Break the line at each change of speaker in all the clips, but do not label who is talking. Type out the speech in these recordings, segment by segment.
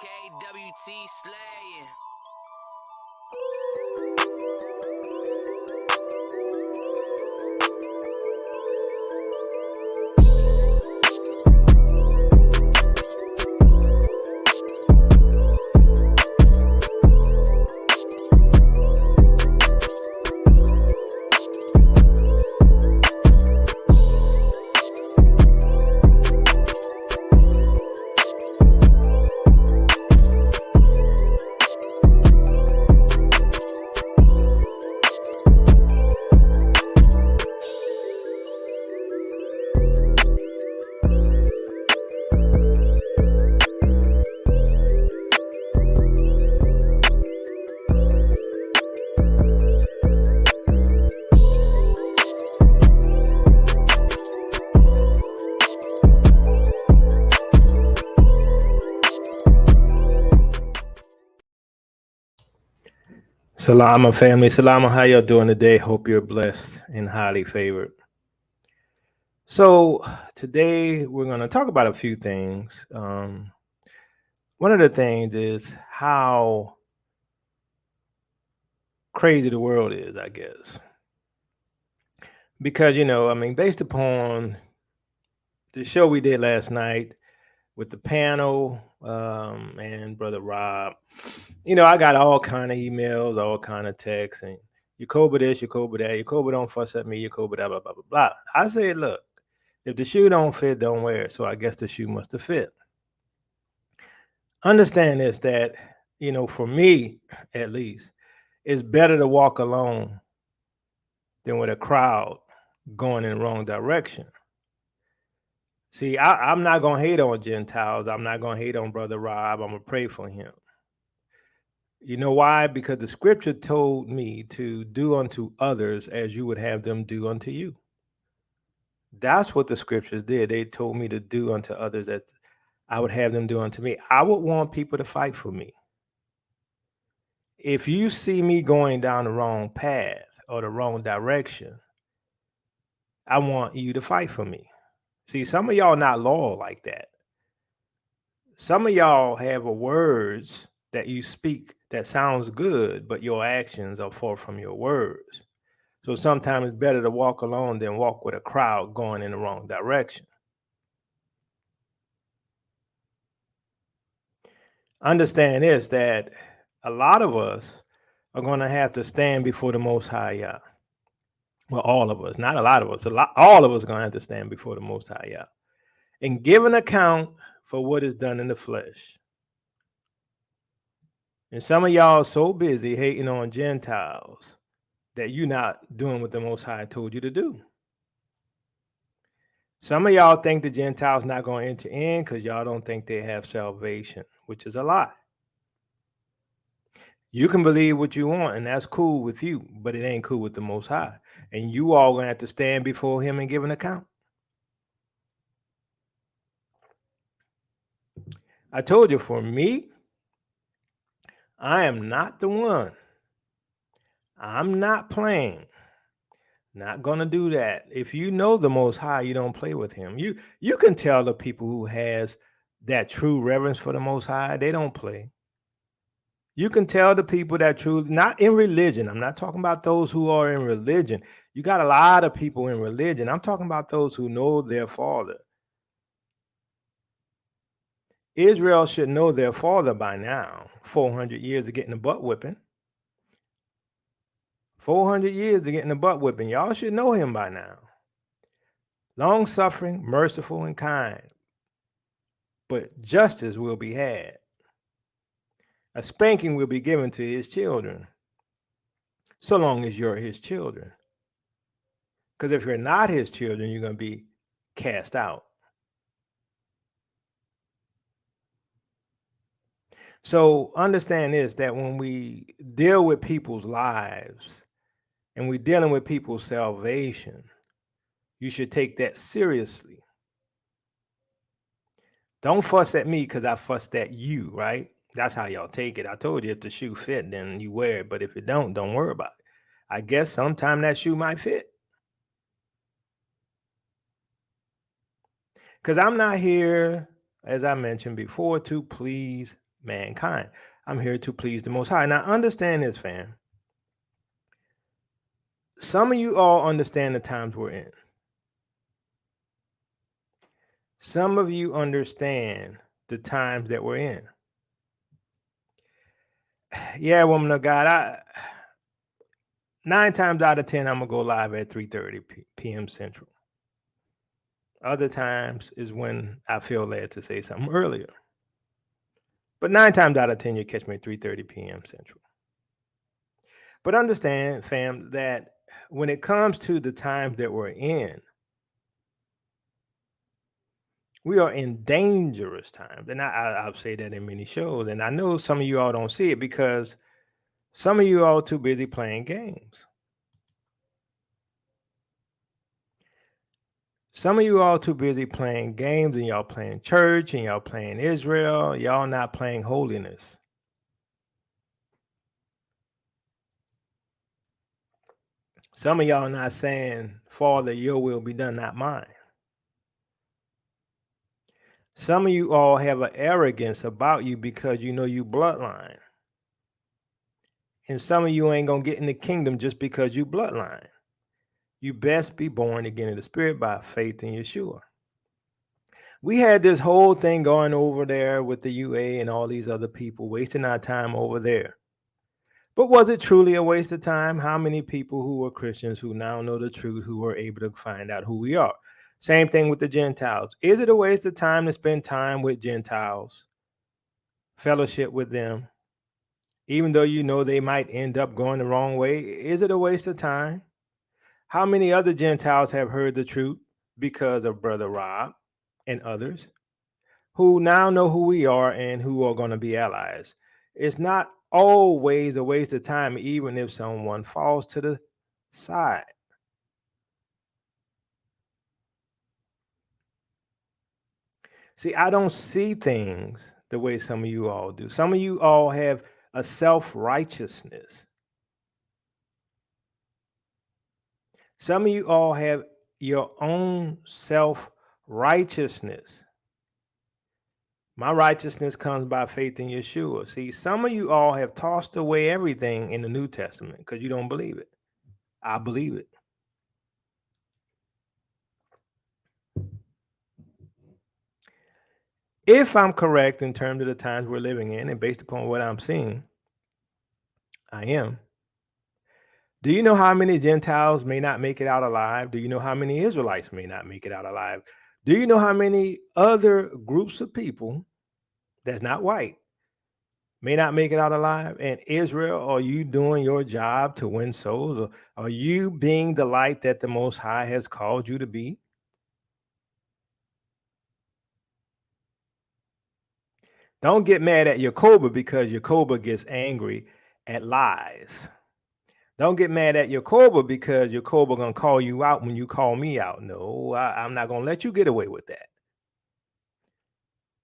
KWT slaying.
Salama family, salama, how y'all doing today? Hope you're blessed and highly favored. So today we're going to talk about a few things. One of the things is how crazy the world is, I guess. Because, based upon the show we did last night with the panel and Brother Rob, I got all kind of emails, all kind of texts, and Yacoba this, Yacoba that, Yacoba don't fuss at me, Yacoba blah, blah, blah, blah, blah. I said, look, if the shoe don't fit, don't wear it. So I guess the shoe must have fit. Understand this, that, for me, at least, it's better to walk alone than with a crowd going in the wrong direction. See, I'm not going to hate on Gentiles. I'm not going to hate on Brother Rob. I'm going to pray for him. You know why? Because the scripture told me to do unto others as you would have them do unto you. That's what the scriptures did. They told me to do unto others as I would have them do unto me. I would want people to fight for me. If you see me going down the wrong path or the wrong direction, I want you to fight for me. See, some of y'all not loyal like that. Some of y'all have words that you speak that sounds good, but your actions are far from your words. So sometimes it's better to walk alone than walk with a crowd going in the wrong direction. Understand this, that a lot of us are going to have to stand before the Most High Yah. Well, all of us, not a lot of us, all of us are going to have to stand before the Most High Yah and give an account for what is done in the flesh. And some of y'all are so busy hating on Gentiles that you're not doing what the Most High told you to do. Some of y'all think the Gentiles not going to enter in because y'all don't think they have salvation, which is a lie. You can believe what you want, and that's cool with you, but it ain't cool with the Most High. And you all going to have to stand before him and give an account. I told you, for me, I am not the one. I'm not playing. Not going to do that. If you know the Most High, you don't play with him. You can tell the people who has that true reverence for the Most High, they don't play. You can tell the people that truly, not in religion. I'm not talking about those who are in religion. You got a lot of people in religion. I'm talking about those who know their Father. Israel should know their Father by now. 400 years of getting the butt whipping. 400 years of getting the butt whipping. Y'all should know him by now. Long-suffering, merciful, and kind. But justice will be had. A spanking will be given to his children, so long as you're his children. Because if you're not his children, you're going to be cast out. So understand this, that when we deal with people's lives and we're dealing with people's salvation, you should take that seriously. Don't fuss at me because I fussed at you, right? That's how y'all take it. I told you if the shoe fit, then you wear it. But if it don't worry about it. I guess sometime that shoe might fit. Because I'm not here, as I mentioned before, to please mankind. I'm here to please the Most High. Now, understand this, fam. Some of you all understand the times we're in. Some of you understand the times that we're in. Yeah, woman of God, 9 times out of 10, I'm gonna go live at 3:30 p.m. Central. Other times is when I feel led to say something earlier. But 9 times out of 10, you catch me at 3:30 p.m. Central. But understand, fam, that when it comes to the times that we're in, we are in dangerous times. And I'll say that in many shows. And I know some of you all don't see it because some of you all too busy playing games. Some of you all too busy playing games, and y'all playing church, and y'all playing Israel. Y'all not playing holiness. Some of y'all not saying, Father, your will be done, not mine. Some of you all have an arrogance about you because you know you bloodline. And some of you ain't going to get in the kingdom just because you bloodline. You best be born again in the spirit by faith in Yeshua. We had this whole thing going over there with the UA and all these other people wasting our time over there. But was it truly a waste of time? How many people who were Christians who now know the truth, who were able to find out who we are? Same thing with the Gentiles. Is it a waste of time to spend time with Gentiles, fellowship with them, even though you know they might end up going the wrong way? Is it a waste of time? How many other Gentiles have heard the truth because of Brother Rob and others who now know who we are and who are going to be allies? It's not always a waste of time, even if someone falls to the side. See, I don't see things the way some of you all do. Some of you all have a self-righteousness. Some of you all have your own self-righteousness. My righteousness comes by faith in Yeshua. See, some of you all have tossed away everything in the New Testament because you don't believe it. I believe it. If I'm correct in terms of the times we're living in and based upon what I'm seeing, I am. Do you know how many Gentiles may not make it out alive? Do you know how many Israelites may not make it out alive? Do you know how many other groups of people that's not white may not make it out alive? And Israel, are you doing your job to win souls? Or are you being the light that the Most High has called you to be? Don't get mad at Yakoba because Yakoba gets angry at lies. Don't get mad at Yakoba because Yakoba gonna call you out when you call me out. No, I'm not gonna let you get away with that.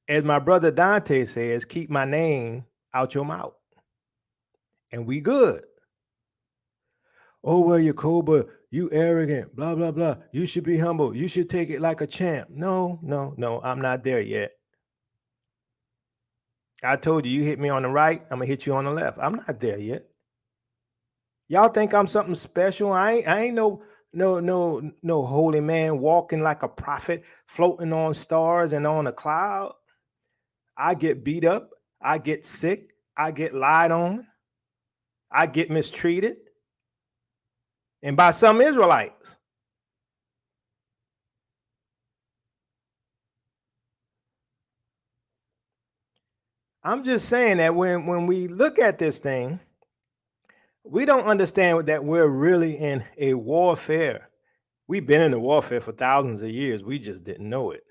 As my brother Dante says, keep my name out your mouth, and we good. Oh well, Yakoba, you arrogant, blah blah blah. You should be humble. You should take it like a champ. No, no, no, I'm not there yet. I told you, you hit me on the right, I'm gonna hit you on the left. I'm not there yet. Y'all think I'm something special? I ain't no holy man walking like a prophet, floating on stars and on a cloud. I get beat up, I get sick, I get lied on, I get mistreated, and by some Israelites. I'm just saying that when we look at this thing, we don't understand that we're really in a warfare. We've been in a warfare for thousands of years. We just didn't know it.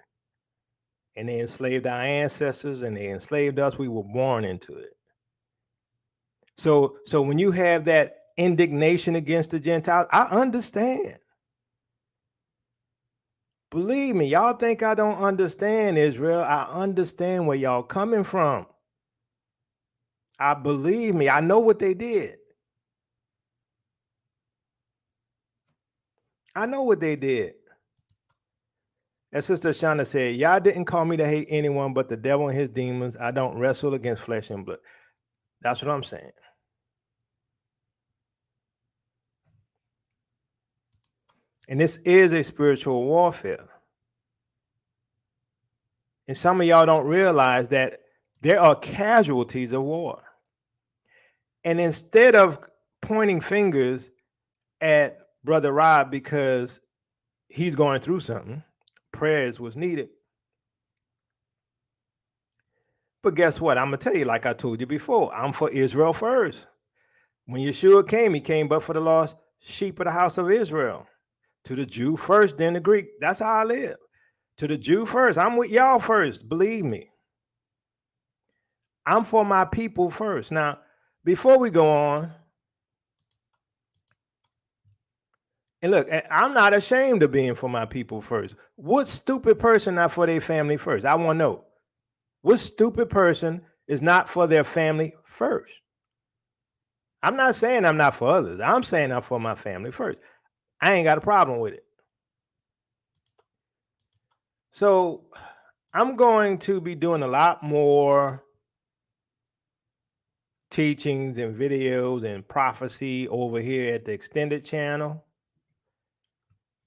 And they enslaved our ancestors and they enslaved us. We were born into it. So when you have that indignation against the Gentiles, I understand. Believe me, y'all think I don't understand Israel. I understand where y'all coming from. I believe me, I know what they did. I know what they did. As Sister Shana said, y'all didn't call me to hate anyone but the devil and his demons. I don't wrestle against flesh and blood. That's what I'm saying. And this is a spiritual warfare. And some of y'all don't realize that there are casualties of war. And instead of pointing fingers at Brother Rob because he's going through something, prayers was needed. But guess what? I'm going to tell you, like I told you before, I'm for Israel first. When Yeshua came, he came but for the lost sheep of the house of Israel. To the Jew first, then the Greek. That's how I live. To the Jew first. I'm with y'all first. Believe me. I'm for my people first. Now, before we go on, and look, I'm not ashamed of being for my people first. What stupid person not for their family first? I want to know. What stupid person is not for their family first? I'm not saying I'm not for others. I'm saying I'm for my family first. I ain't got a problem with it. So I'm going to be doing a lot more teachings and videos and prophecy over here at the extended channel.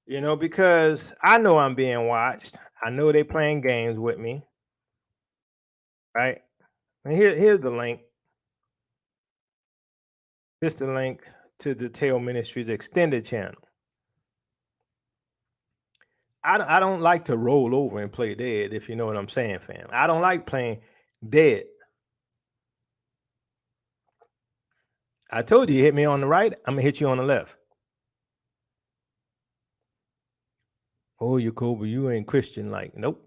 You know, because I know I'm being watched. I know they're playing games with me. Right? And here's the link. Here's the link to the Tail Ministries extended channel. I don't like to roll over and play dead, if you know what I'm saying, fam. I don't like playing dead. I told you hit me on the right, I'm gonna hit you on the left. Oh, Jacoby, you ain't Christian like. Nope.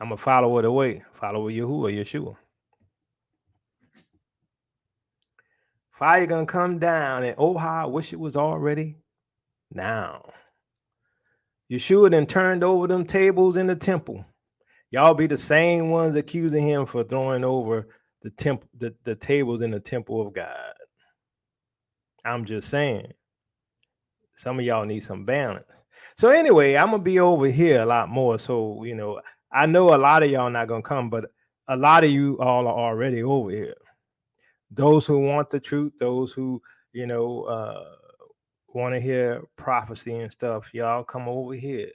I'm a follower of the way. Follower Yahuwah, Yeshua. Fire gonna come down, and oh how I wish it was already now. Yeshua then turned over them tables in the temple. Y'all be the same ones accusing him for throwing over the temple, the tables in the temple of God. I'm just saying. Some of y'all need some balance. So anyway, I'm gonna be over here a lot more. So you know, I know a lot of y'all not gonna come, but a lot of you all are already over here. Those who want the truth, those who want to hear prophecy and stuff, y'all come over here.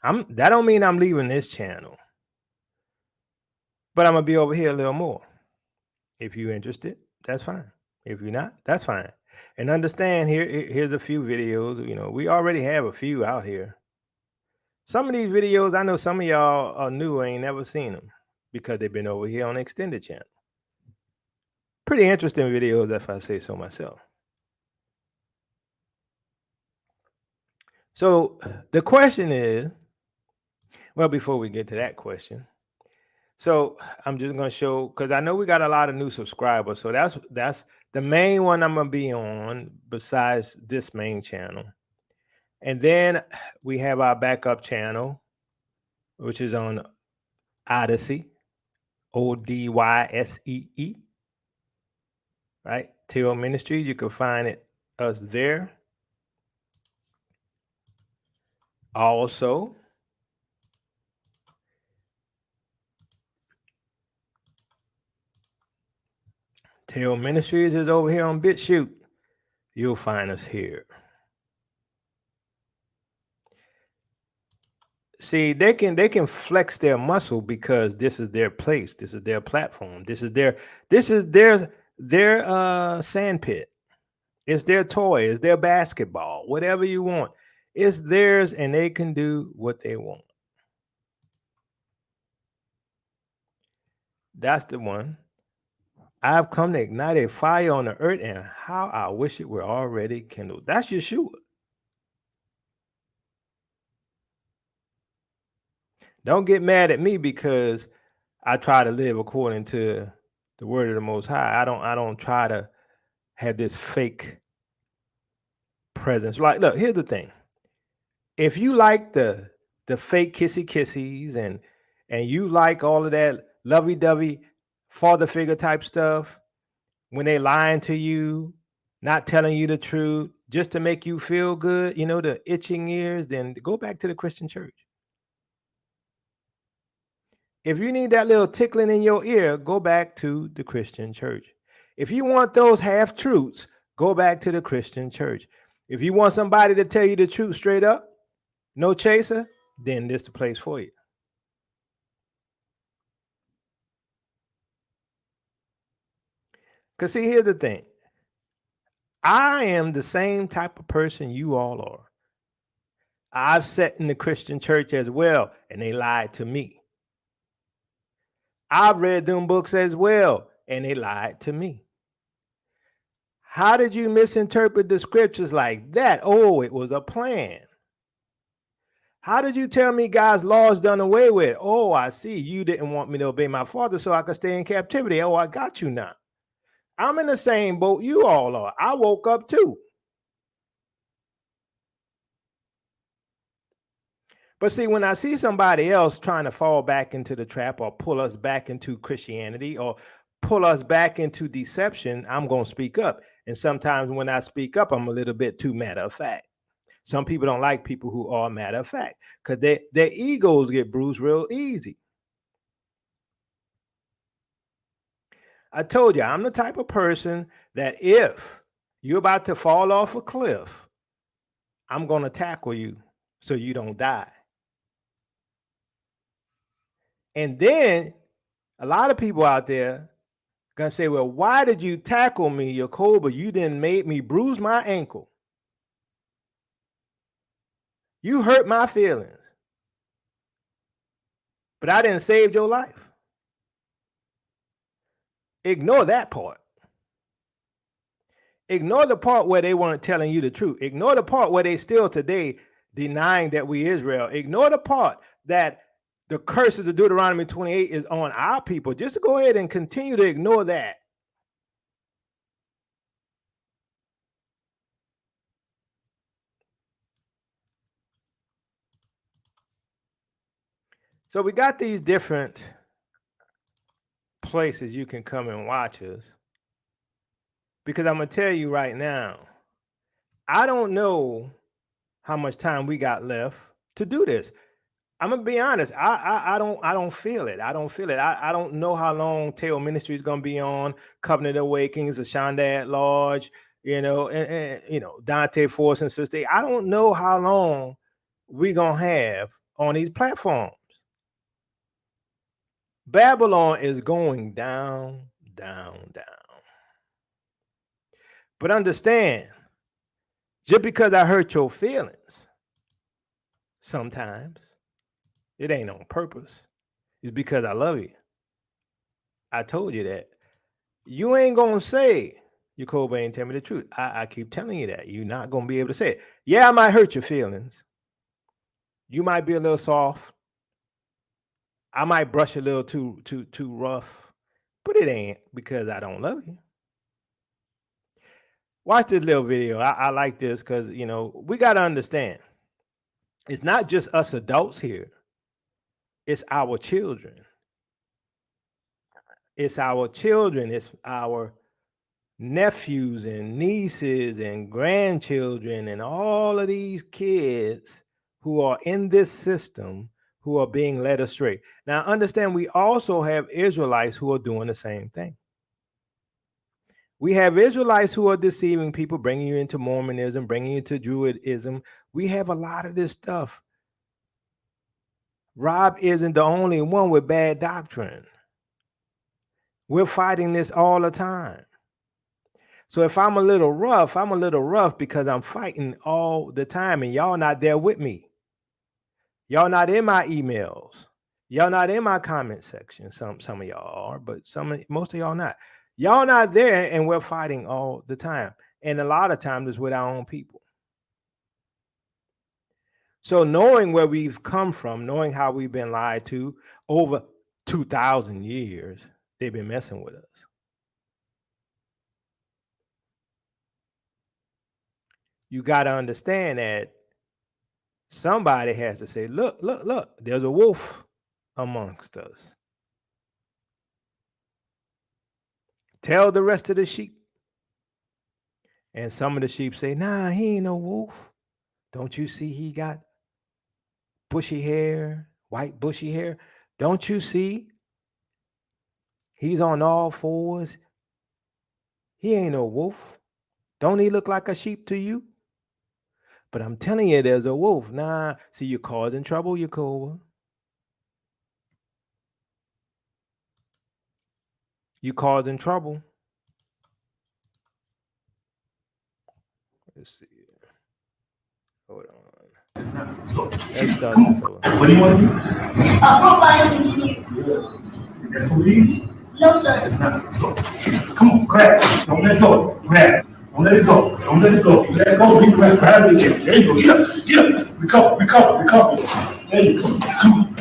That don't mean I'm leaving this channel, but I'm gonna be over here a little more. If you're interested, that's fine. If you're not, that's fine. And understand here's a few videos. You know, we already have a few out here. Some of these videos, I know some of y'all are new, ain't never seen them because they've been over here on the extended channel. Pretty interesting videos, if I say so myself. So the question is, well, before we get to that question, so I'm just gonna show, because I know we got a lot of new subscribers. So that's the main one I'm gonna be on besides this main channel. And then we have our backup channel, which is on Odyssey, Odyssee, right? Tail Ministries. You can find us there. Also, Tail Ministries is over here on BitChute. You'll find us here. See, they can flex their muscle because this is their place. This is their platform. This is their sand pit. It's their toy. It's their basketball. Whatever you want, it's theirs, and they can do what they want. That's the one. I've come to ignite a fire on the earth, and how I wish it were already kindled. That's Yeshua. Don't get mad at me because I try to live according to the word of the Most High. I don't try to have this fake presence. Like, look, here's the thing. If you like the fake kissies and you like all of that lovey-dovey father figure type stuff, when they lying to you, not telling you the truth, just to make you feel good, the itching ears, then go back to the Christian church. If you need that little tickling in your ear, go back to the Christian church. If you want those half truths, go back to the Christian church. If you want somebody to tell you the truth straight up, no chaser, then this is the place for you. Because see, here's the thing. I am the same type of person you all are. I've sat in the Christian church as well, and they lied to me. I've read them books as well, and they lied to me. How did you misinterpret the scriptures like that? Oh, it was a plan. How did you tell me God's law is done away with? Oh, I see. You didn't want me to obey my father so I could stay in captivity. Oh, I got you now. I'm in the same boat you all are. I woke up too. But see, when I see somebody else trying to fall back into the trap or pull us back into Christianity or pull us back into deception, I'm going to speak up. And sometimes when I speak up, I'm a little bit too matter of fact. Some people don't like people who are matter of fact because their egos get bruised real easy. I told you, I'm the type of person that if you're about to fall off a cliff, I'm going to tackle you so you don't die. And then a lot of people out there gonna say, well, why did you tackle me, Yakoba? You didn't make me bruise my ankle. You hurt my feelings. But I didn't save your life. Ignore that part. Ignore the part where they weren't telling you the truth. Ignore the part where they still today denying that we Israel. Ignore the part that the curses of Deuteronomy 28 is on our people. Just go ahead and continue to ignore that. So we got these different places you can come and watch us. Because I'm going to tell you right now, I don't know how much time we got left to do this. I'm gonna be honest. I don't feel it. I don't feel it. I don't know how long Tail Ministry is gonna be on. Covenant Awakens, Ashanda at Large, and Dante Force and Sister. I don't know how long we gonna have on these platforms. Babylon is going down, down, down. But understand, just because I hurt your feelings, sometimes it ain't on purpose. It's because I love you. I told you that. You ain't gonna say Jacob ain't tell me the truth. I keep telling you that. You're not gonna be able to say it. Yeah, I might hurt your feelings. You might be a little soft. I might brush a little too rough, but it ain't because I don't love you. Watch this little video. I like this because we gotta understand. It's not just us adults here. It's our children. It's our children. It's our nephews and nieces and grandchildren and all of these kids who are in this system who are being led astray. Now, understand, we also have Israelites who are doing the same thing. We have Israelites who are deceiving people, bringing you into Mormonism, bringing you to Druidism. We have a lot of this stuff. Rob isn't the only one with bad doctrine. We're fighting this all the time. So if I'm a little rough because I'm fighting all the time and y'all not there with me. Y'all not in my emails. Y'all not in my comment section. Some of y'all are, but most of y'all not. Y'all not there and we're fighting all the time. And a lot of times it's with our own people. So knowing where we've come from, knowing how we've been lied to over 2,000 years, they've been messing with us. You got to understand that somebody has to say, look, there's a wolf amongst us. Tell the rest of the sheep. And some of the sheep say, nah, he ain't no wolf. Don't you see he got bushy hair, white bushy hair? Don't you see he's on all fours? He ain't no wolf. Don't he look like a sheep to you? But I'm telling you, there's a wolf. Nah, see, you're causing trouble, Yakoba. You causing trouble. Let's see. Hold on. Let's start this over.
What do you want to do? Robotic engineer. That's too easy? No, sir. It's not. Let's go. Come on, grab it. Don't let go. Grab it. Don't let it go. Don't let it go. You let it go, you grab it again. There you go. Get up. Get up. Recover. Recover. Recover. There you go. Come on.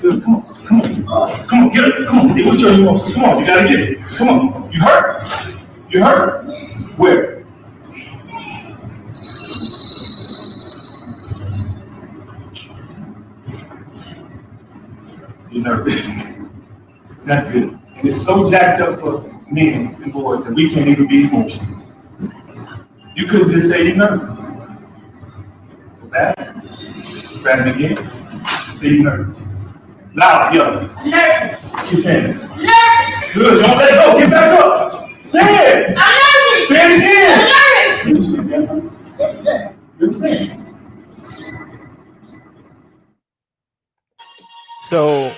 Good. Come on. Come on. Come on. Get up. Come on. They will show you more. Come on. You gotta get it. Come on. You hurt. You hurt. Yes. Where? You're nervous. That's good. And it's so jacked up for men and boys that we can't even be emotional. You could just say you're nervous. Go back. Grab it again. Say you're nervous. Loud, yell. I'm nervous. Keep saying it. Nervous. Good. Don't let go. Get back up. Say it. I'm nervous. Say it again. I'm nervous. You understand that? Yes, sir. You understand? Yes, sir.
So,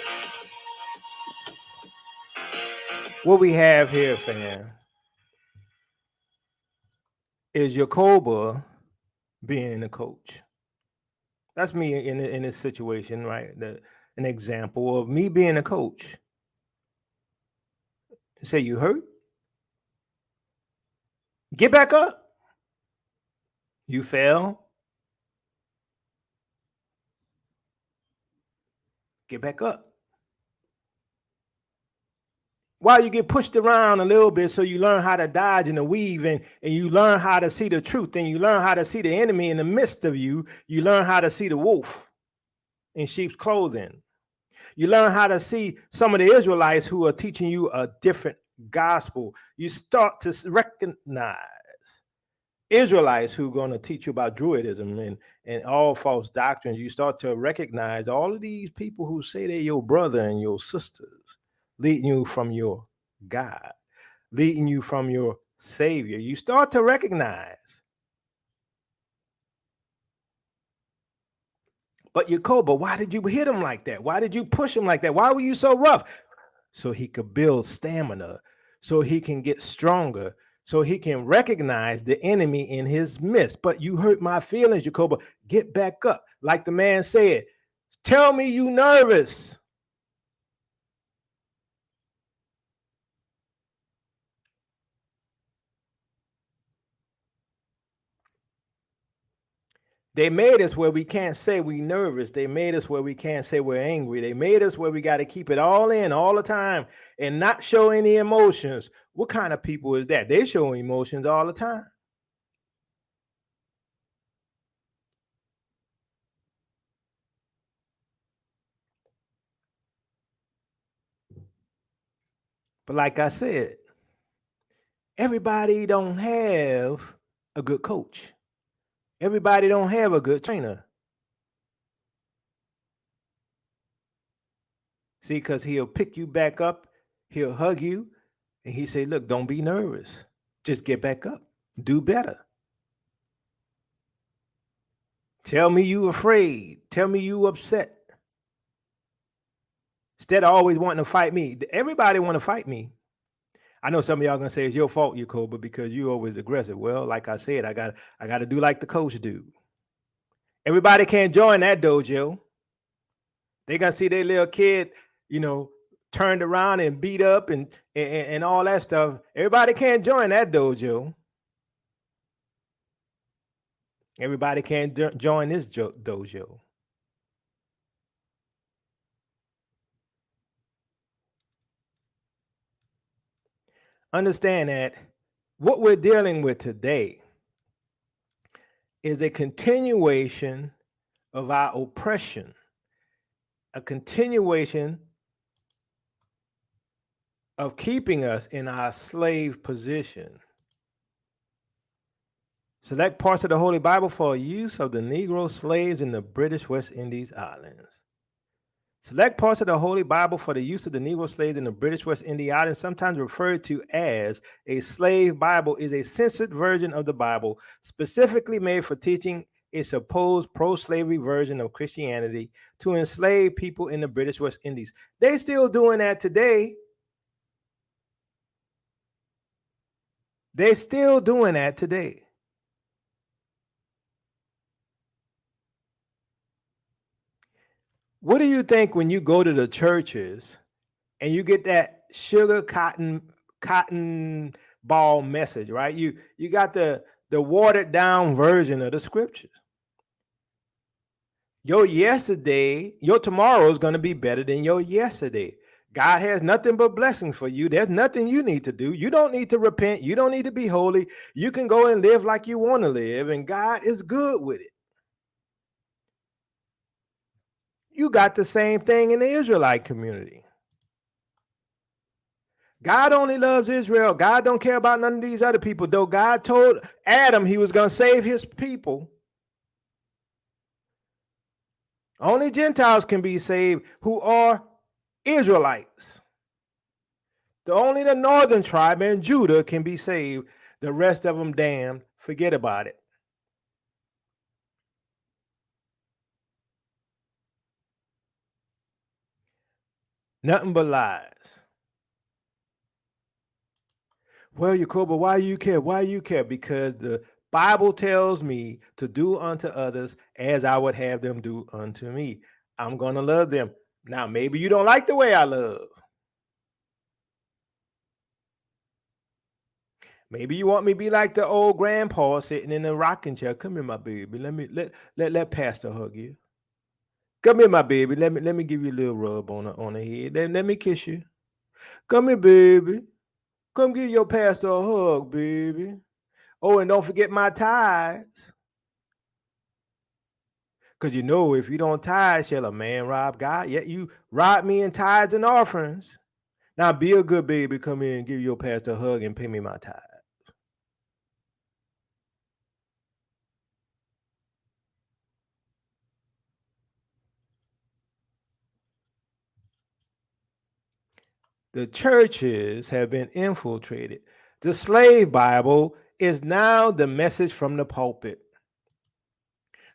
what we have here, fam, is Yakoba being the coach. That's me in this situation, right? An example of me being a coach. Say, you hurt? Get back up. You fell? Get back up. While you get pushed around a little bit so you learn how to dodge and to weave and you learn how to see the truth and you learn how to see the enemy in the midst of you, you learn how to see the wolf in sheep's clothing. You learn how to see some of the Israelites who are teaching you a different gospel. You start to recognize Israelites who are going to teach you about Druidism and all false doctrines. You start to recognize all of these people who say they're your brother and your sisters, leading you from your God, leading you from your Savior. You start to recognize. But Yakoba, why did you hit him like that? Why did you push him like that? Why were you so rough? So he could build stamina, so he can get stronger, so he can recognize the enemy in his midst. But you hurt my feelings, Yakoba. Get back up. Like the man said, tell me you nervous. They made us where we can't say we nervous. They made us where we can't say we're angry. They made us where we got to keep it all in all the time and not show any emotions. What kind of people is that? They show emotions all the time. But like I said, everybody don't have a good coach. Everybody don't have a good trainer. See, because he'll pick you back up, he'll hug you, and he say, look, don't be nervous. Just get back up. Do better. Tell me you afraid. Tell me you upset. Instead of always wanting to fight me. Everybody want to fight me. I know some of y'all gonna say it's your fault, Yakoba, because you always aggressive. Well, like I said, I got to do like the coach do. Everybody can't join that dojo. They gonna see their little kid, turned around and beat up and all that stuff. Everybody can't join that dojo. Everybody can't join this dojo. Understand that what we're dealing with today is a continuation of our oppression, a continuation of keeping us in our slave position. Select parts of the Holy Bible for use of the Negro slaves in the British West Indies Islands. Select parts of the Holy Bible for the use of the Negro slaves in the British West Indies Islands, sometimes referred to as a slave Bible, is a censored version of the Bible specifically made for teaching a supposed pro-slavery version of Christianity to enslave people in the British West Indies. They still doing that today. They're still doing that today. What do you think when you go to the churches and you get that sugar cotton ball message, right? You got the watered down version of the scriptures. Your tomorrow is going to be better than your yesterday. God has nothing but blessings for you. There's nothing you need to do. You don't need to repent. You don't need to be holy. You can go and live like you want to live, and God is good with it. You got the same thing in the Israelite community. God only loves Israel. God don't care about none of these other people. Though God told Adam he was going to save his people, only Gentiles can be saved who are Israelites. Only the northern tribe and Judah can be saved. The rest of them damned. Forget about it. Nothing but lies. Well, Jacoba, why you care? Why you care? Because the Bible tells me to do unto others as I would have them do unto me. I'm going to love them. Now, maybe you don't like the way I love. Maybe you want me to be like the old grandpa sitting in the rocking chair. Come here, my baby. Let Pastor hug you. Come here, my baby. Let me give you a little rub on the head. Let me kiss you. Come here, baby. Come give your pastor a hug, baby. Oh, and don't forget my tithes. Because if you don't tithe, shall a man rob God? Yet you rob me in tithes and offerings. Now be a good baby. Come in and give your pastor a hug and pay me my tithe. The churches have been infiltrated. The slave Bible is now the message from the pulpit.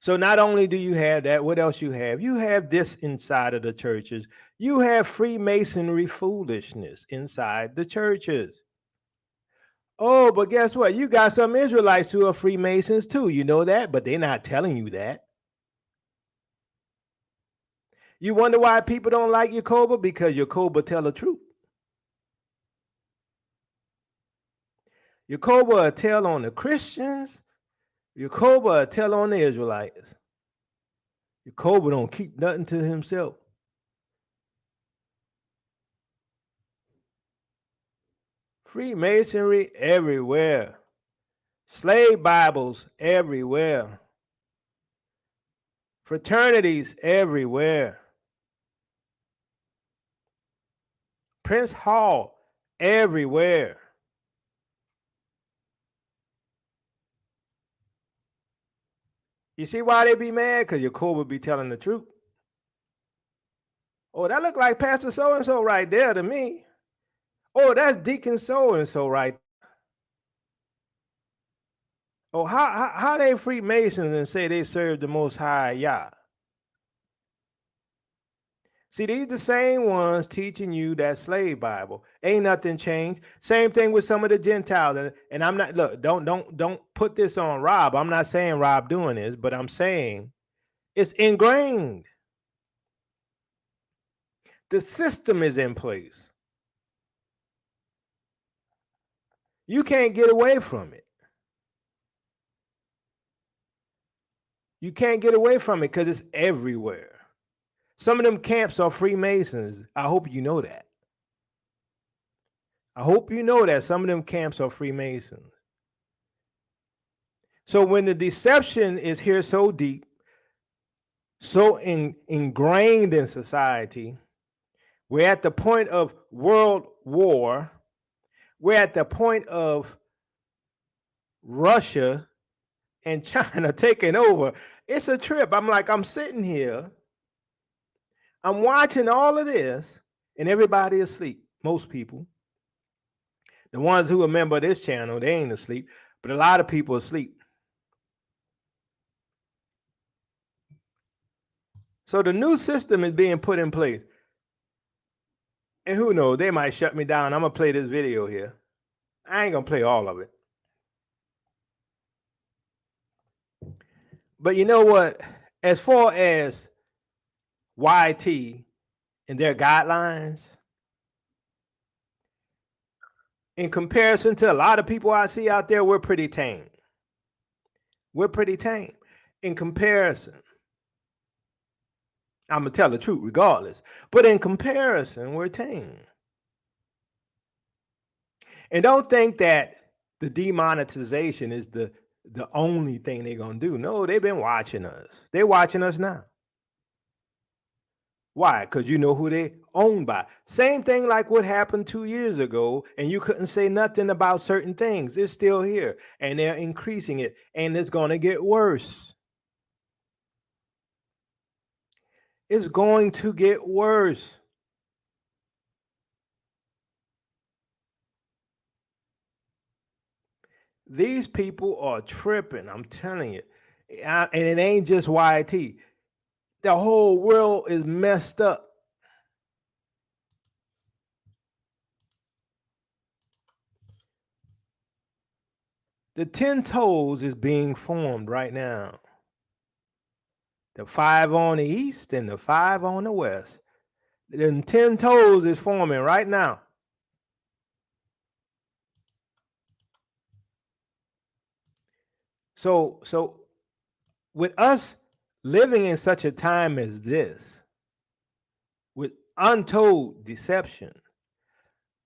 So not only do you have that, what else you have? You have this inside of the churches. You have Freemasonry foolishness inside the churches. Oh, but guess what? You got some Israelites who are Freemasons too. You know that, but they're not telling you that. You wonder why people don't like Jacoba? Because Jacoba tell the truth. Jacoba will tell on the Christians. Jacoba will tell on the Israelites. Jacoba don't keep nothing to himself. Freemasonry everywhere. Slave Bibles everywhere. Fraternities everywhere. Prince Hall everywhere. You see why they be mad? Because Jacoba be telling the truth. Oh, that look like Pastor so-and-so right there to me. Oh, that's Deacon so-and-so right there. Oh, how they Freemasons and say they serve the Most High Yah? See, these the same ones teaching you that slave Bible. Ain't nothing changed. Same thing with some of the Gentiles. And I'm not, look, don't put this on Rob. I'm not saying Rob doing this, but I'm saying it's ingrained. The system is in place. You can't get away from it. You can't get away from it because it's everywhere. Some of them camps are Freemasons. I hope you know that. I hope you know that some of them camps are Freemasons. So when the deception is here so deep, so ingrained in society, we're at the point of world war. We're at the point of Russia and China taking over. It's a trip. I'm like, I'm sitting here, I'm watching all of this, and everybody is asleep. Most people. The ones who remember this channel, they ain't asleep, but a lot of people are asleep. So the new system is being put in place. And who knows, they might shut me down. I'm going to play this video here. I ain't going to play all of it. But you know what? As far as YT and their guidelines, in comparison to a lot of people I see out there, we're pretty tame. We're pretty tame in comparison. I'm going to tell the truth regardless. But in comparison, we're tame. And don't think that the demonetization is the only thing they're going to do. No, they've been watching us. They're watching us now. Why? Because you know who they owned by. Same thing like what happened 2 years ago, and you couldn't say nothing about certain things. It's still here, and they're increasing it, and it's going to get worse. It's going to get worse. These people are tripping, I'm telling you. And it ain't just YT. The whole world is messed up. The 10 toes is being formed right now. The 5 on the east and the 5 on the west. The 10 toes is forming right now. So with us living in such a time as this, with untold deception,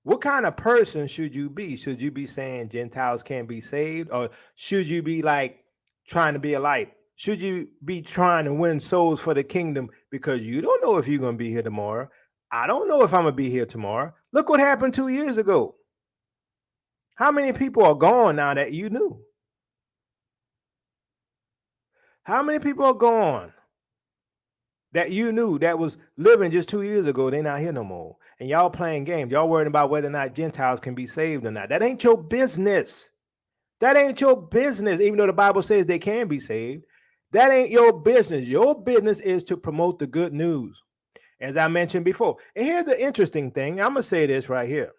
what kind of person should you be? Should you be saying Gentiles can't be saved? Or should you be like trying to be a light? Should you be trying to win souls for the kingdom because you don't know if you're going to be here tomorrow? I don't know if I'm going to be here tomorrow. Look what happened 2 years ago. How many people are gone now that you knew? How many people are gone that you knew that was living just 2 years ago? They're not here no more. And y'all playing games. Y'all worried about whether or not Gentiles can be saved or not. That ain't your business. That ain't your business. Even though the Bible says they can be saved, that ain't your business. Your business is to promote the good news, as I mentioned before. And here's the interesting thing. I'm going to say this right here.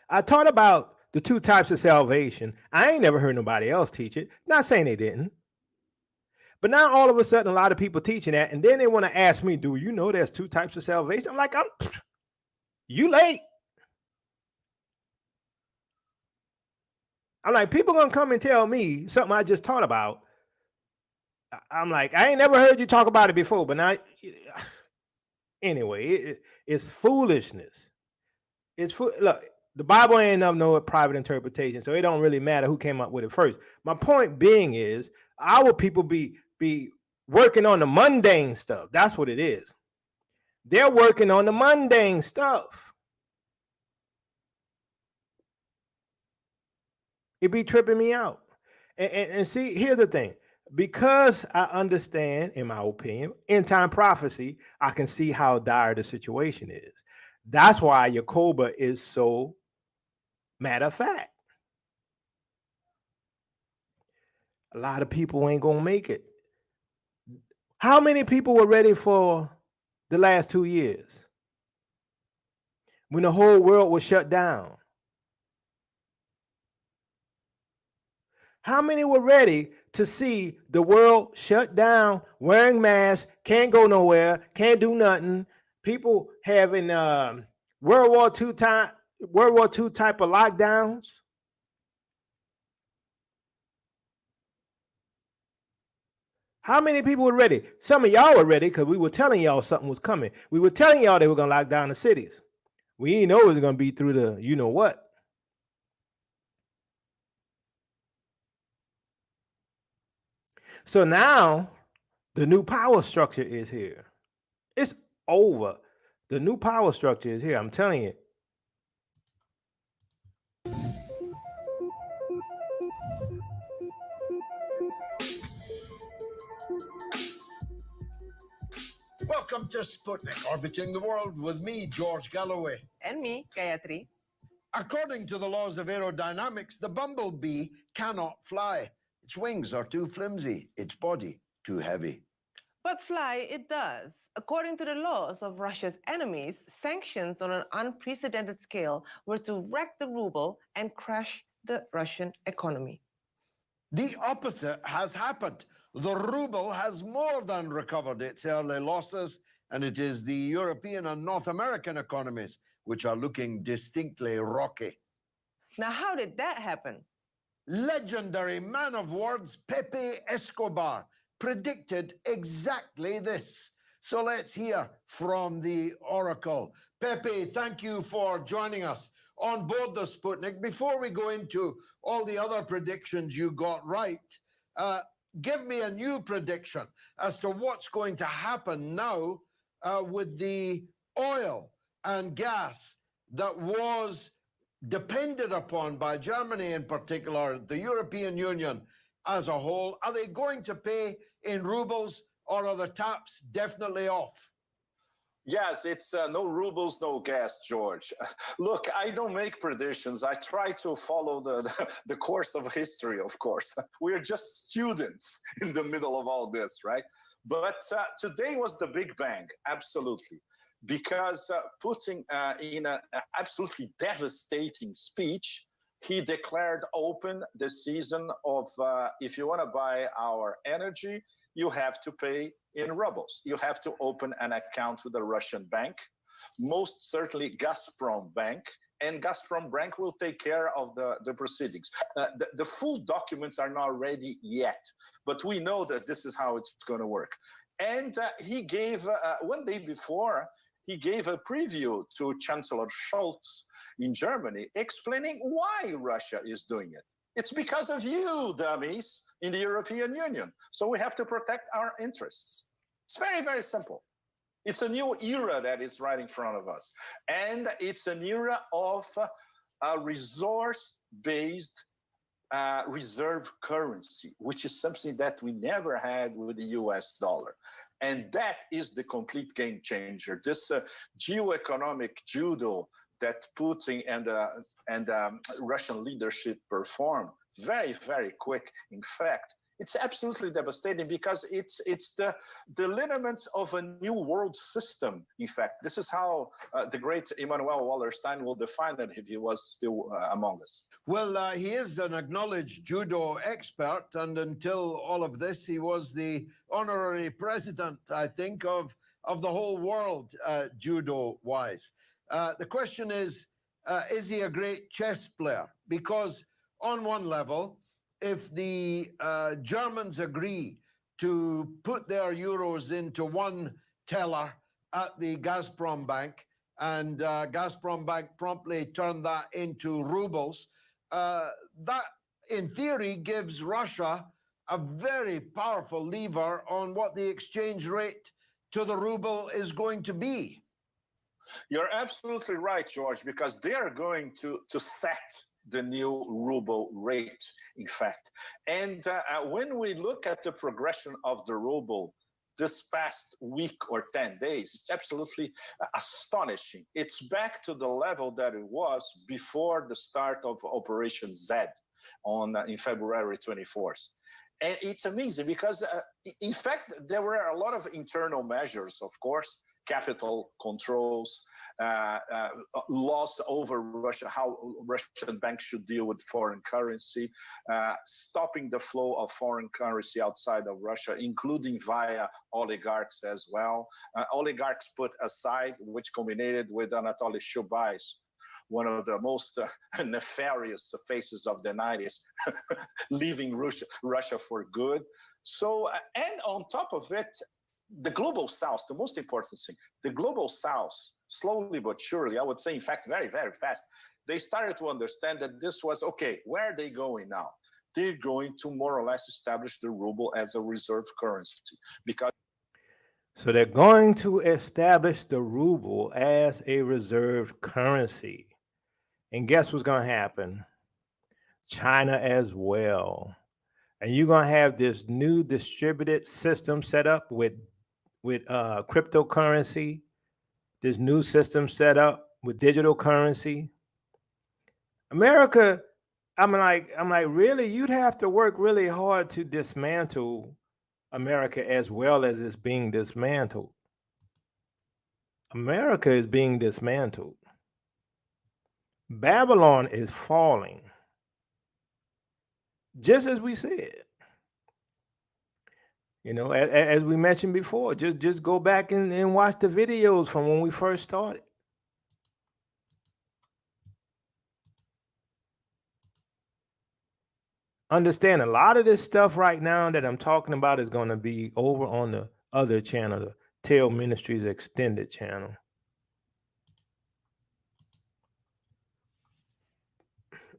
I taught about the 2 types of salvation. I ain't never heard nobody else teach it. Not saying they didn't. But now all of a sudden, a lot of people teaching that, and then they want to ask me, do you know there's 2 types of salvation? I'm like, you late. I'm like, people going to come and tell me something I just taught about. I'm like, I ain't never heard you talk about it before, but now, anyway, it's foolishness. Look, the Bible ain't enough no private interpretation, so it don't really matter who came up with it first. My point being is, our people be working on the mundane stuff. That's what it is. They're working on the mundane stuff. It be tripping me out. And see, here's the thing. Because I understand, in my opinion, end time prophecy, I can see how dire the situation is. That's why Yakoba is so matter of fact. A lot of people ain't gonna make it. How many people were ready for the last 2 years when the whole world was shut down? How many were ready to see the world shut down, wearing masks, can't go nowhere, can't do nothing? People having World War II type of lockdowns. How many people were ready? Some of y'all were ready because we were telling y'all something was coming. We were telling y'all they were going to lock down the cities. We didn't know it was going to be through the you know what. So now the new power structure is here. It's over. The new power structure is here. I'm telling you.
Welcome to Sputnik, orbiting the world with me, George Galloway.
And me, Gayatri.
According to the laws of aerodynamics, the bumblebee cannot fly. Its wings are too flimsy, its body too heavy.
But fly it does. According to the laws of Russia's enemies, sanctions on an unprecedented scale were to wreck the ruble and crash the Russian economy.
The opposite has happened. The ruble has more than recovered its early losses, and it is the European and North American economies which are looking distinctly rocky.
Now, how did that happen?
Legendary man of words Pepe Escobar predicted exactly this. So let's hear from the oracle. Pepe, thank you for joining us on board the Sputnik. Before we go into all the other predictions you got right, give me a new prediction as to what's going to happen now with the oil and gas that was depended upon by Germany in particular, the European Union as a whole. Are they going to pay in rubles, or are the taps definitely off?
Yes, it's no rubles, no gas, George. Look, I don't make predictions. I try to follow the course of history, of course. We're just students in the middle of all this, right? But today was the Big Bang, absolutely. Because Putin, in an absolutely devastating speech, he declared open the season of, if you want to buy our energy, you have to pay in rubles. You have to open an account with a Russian bank, most certainly Gazprom Bank, and Gazprom Bank will take care of the proceedings. The full documents are not ready yet, but we know that this is how it's going to work. And he gave, one day before, he gave a preview to Chancellor Scholz in Germany, explaining why Russia is doing it. It's because of you, dummies, in the European Union. So we have to protect our interests. It's very, very simple. It's a new era that is right in front of us. And it's an era of a resource-based reserve currency, which is something that we never had with the US dollar. And that is the complete game changer. This geoeconomic judo that Putin and Russian leadership performed, very, very quick. In fact, it's absolutely devastating because it's the lineaments of a new world system. In fact, this is how the great Immanuel Wallerstein will define it if he was still among us.
Well, he is an acknowledged judo expert, and until all of this, he was the honorary president, I think, of the whole world, judo-wise. The question is he a great chess player? Because on one level, if the Germans agree to put their euros into one teller at the Gazprom Bank, and Gazprom Bank promptly turned that into rubles, that, in theory, gives Russia a very powerful lever on what the exchange rate to the ruble is going to be.
You're absolutely right, George, because they are going to set the new ruble rate, in fact. And when we look at the progression of the ruble this past week or 10 days, it's absolutely astonishing. It's back to the level that it was before the start of Operation Z in February 24th. And it's amazing because, in fact, there were a lot of internal measures, of course, capital controls, laws over Russia, how Russian banks should deal with foreign currency, stopping the flow of foreign currency outside of Russia, including via oligarchs as well. Oligarchs put aside, which culminated with Anatoly Shubai's, one of the most nefarious faces of the 90s, leaving Russia for good. So, and on top of it, the global south, the most important thing, the global south, slowly but surely, I would say, in fact, very, very fast, they started to understand that this was, okay, where are they going now? They're going to more or less establish the ruble as a reserve currency. Because
so they're going to establish the ruble as a reserve currency. And guess what's going to happen? China as well. And you're going to have this new distributed system set up with with cryptocurrency, this new system set up with digital currency. America, I'm like, really? You'd have to work really hard to dismantle America as well as it's being dismantled. America is being dismantled. Babylon is falling, just as we said. As we mentioned before, just go back and watch the videos from when we first started. Understand a lot of this stuff right now that I'm talking about is going to be over on the other channel, the Tell Ministries Extended channel.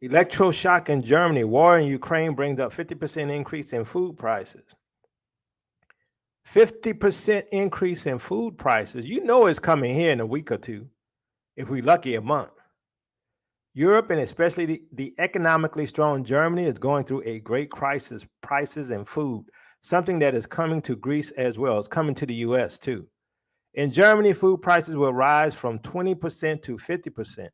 Electroshock in Germany. War in Ukraine brings up 50% increase in food prices. 50% increase in food prices. You know it's coming here in a week or two, if we lucky a month. Europe, and especially the economically strong Germany, is going through a great crisis, prices and food, something that is coming to Greece as well. It's coming to the US too. In Germany, food prices will rise from 20% to 50%.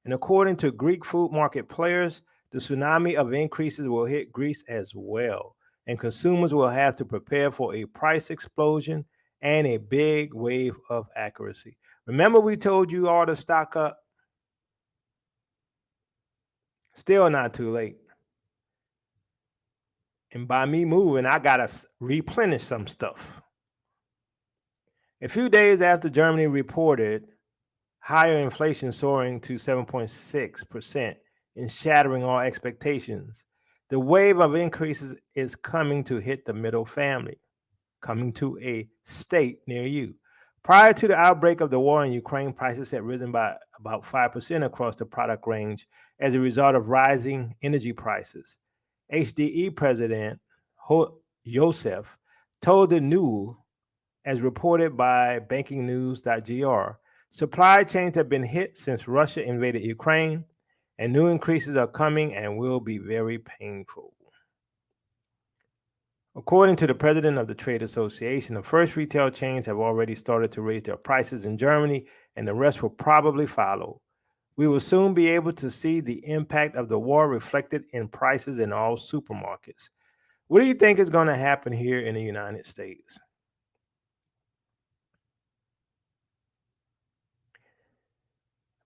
And according to Greek food market players, the tsunami of increases will hit Greece as well. And consumers will have to prepare for a price explosion and a big wave of accuracy. Remember, we told you all to stock up? Still not too late. And by me moving, I got to replenish some stuff. A few days after Germany reported higher inflation soaring to 7.6% and shattering all expectations, the wave of increases is coming to hit the middle family, coming to a state near you. Prior to the outbreak of the war in Ukraine, prices had risen by about 5% across the product range as a result of rising energy prices. HDE President Joseph told the New, as reported by bankingnews.gr, supply chains have been hit since Russia invaded Ukraine, and new increases are coming and will be very painful. According to the president of the Trade Association, the first retail chains have already started to raise their prices in Germany, and the rest will probably follow. We will soon be able to see the impact of the war reflected in prices in all supermarkets. What do you think is going to happen here in the United States?